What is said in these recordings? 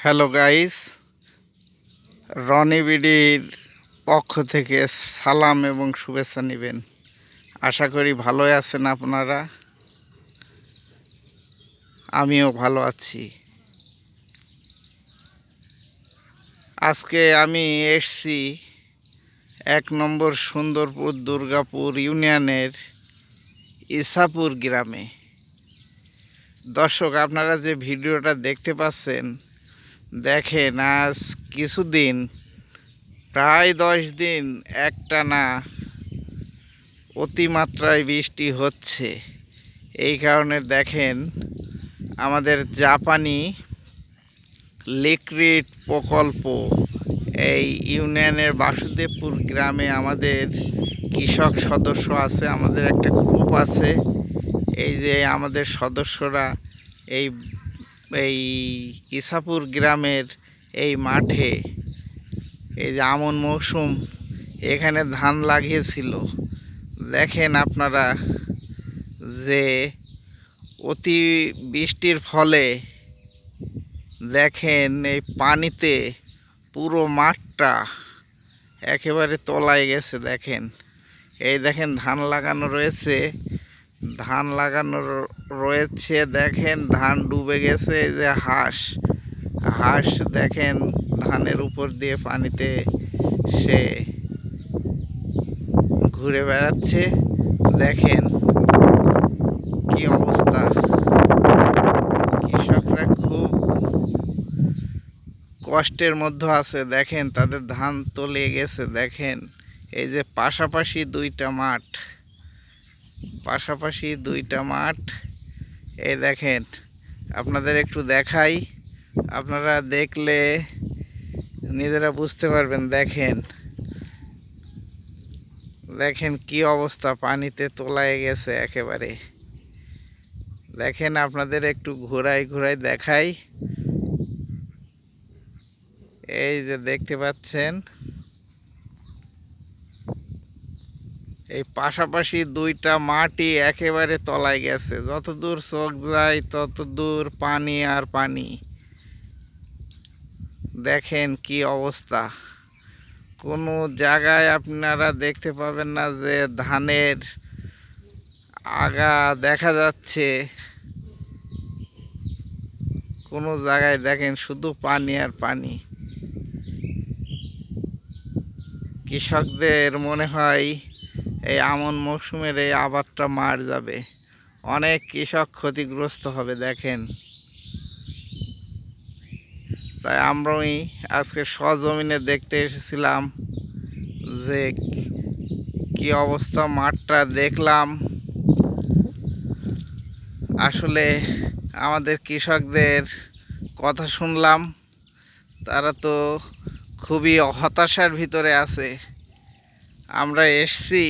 Hello guys, Roni বিডির পক্ষ থেকে সালাম এবং শুভেচ্ছা নেবেন। আশা করি ভালোই আছেন আপনারা। আমিও ভালো আছি। আজকে আমি এসছি ১ নম্বর সুন্দরপুর দুর্গাপুর ইউনিয়নের ইসাপুর গ্রামে। দর্শক, আপনারা যে ভিডিওটা দেখতে পাচ্ছেন, দেখেন আজ কিছুদিন প্রায় 10 দিন একটানা অতিমাত্রায় বৃষ্টি হচ্ছে। এই কারণে দেখেন আমাদের জাপানি লিক্রিড প্রকল্প এই ইউনিয়নের বাসুদেবপুর গ্রামে আমাদের কৃষক সদস্য আছে, আমাদের একটা গ্রুপ আছে। এই যে আমাদের সদস্যরা এই এই ইসাপুর গ্রামের এই মাঠে এই যে আমন মৌসুম এখানে ধান লাগিয়েছিল। দেখেন আপনারা যে অতি বৃষ্টির ফলে দেখেন এই পানিতে পুরো মাঠটা একেবারে তলায় গেছে। দেখেন এই দেখেন ধান লাগানো রয়েছে, দেখেন ধান ডুবে গেছে। এই যে হাঁস দেখেন ধানের উপর দিয়ে পানিতে সে ঘুরে বেড়াচ্ছে। দেখেন কি অবস্থা, কৃষকরা খুব কষ্টের মধ্যে আছে। দেখেন তাদের ধান তলিয়ে গেছে। দেখেন এই যে পাশাপাশি দুইটা মাঠ, এই দেখেন আপনাদের একটু দেখাই, আপনারা দেখলে নিজেরা বুঝতে পারবেন। দেখেন কি অবস্থা, পানিতে তলায় গেছে একেবারে। দেখেন আপনাদের একটু ঘোরাই দেখাই। এই যে দেখতে পাচ্ছেন এই পাশাপাশি দুইটা মাটি একেবারে তলায় গেছে। যতদূর চোখ যায় ততদূর পানি আর পানি। দেখেন কি অবস্থা, কোনো জায়গায় আপনারা দেখতে পাবেন না যে ধানের আগা দেখা যাচ্ছে। কোনো জায়গায় দেখেন শুধু পানি আর পানি। কৃষকদের মনে হয় এই আমন মৌসুমের এই আবাদটা মার যাবে, অনেক কৃষক ক্ষতিগ্রস্ত হবে। দেখেন তাই আমরাই আজকে সজমিনে দেখতে এসেছিলাম যে কি অবস্থা, মাঠটা দেখলাম। আসলে আমাদের কৃষকদের কথা শুনলাম, তারা তো খুবই হতাশার ভিতরে আছে। আমরা এসছি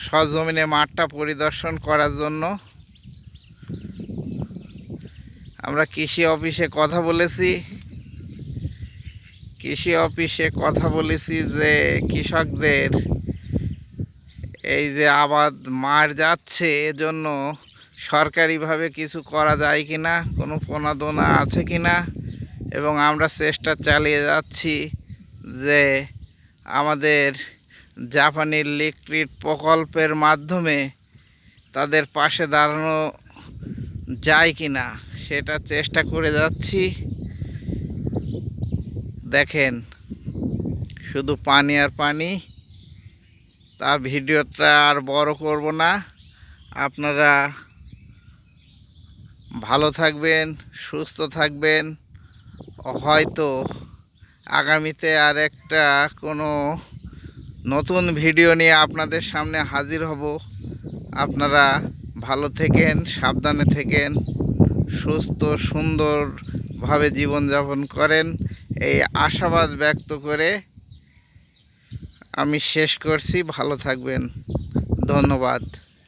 সজমিনে মাঠটা পরিদর্শন করার জন্য। আমরা কৃষি অফিসে কথা বলেছি যে কৃষকদের এই যে আবাদ মার যাচ্ছে, এজন্য সরকারিভাবে কিছু করা যায় কিনা, কোনো প্রণোদনা আছে কিনা, এবং আমরা চেষ্টা চালিয়ে যাচ্ছি যে আমাদের জাপানি লিক্রিড প্রকল্পের মাধ্যমে তাদের পাশে দাঁড়ানো যায় কিনা সেটা চেষ্টা করে যাচ্ছি। দেখেন শুধু পানি আর পানি। তা ভিডিওটা আর বড় করব না। আপনারা ভালো থাকবেন, সুস্থ থাকবেন। হয়তো আগামীতে আর একটা কোনো নতুন ভিডিও নিয়ে আপনাদের সামনে হাজির হব। আপনারা ভালো থাকেন, সাবধানে থাকেন, সুস্থ সুন্দরভাবে জীবনযাপন করেন, এই আশাবাদ ব্যক্ত করে আমি শেষ করছি। ভালো থাকবেন, ধন্যবাদ।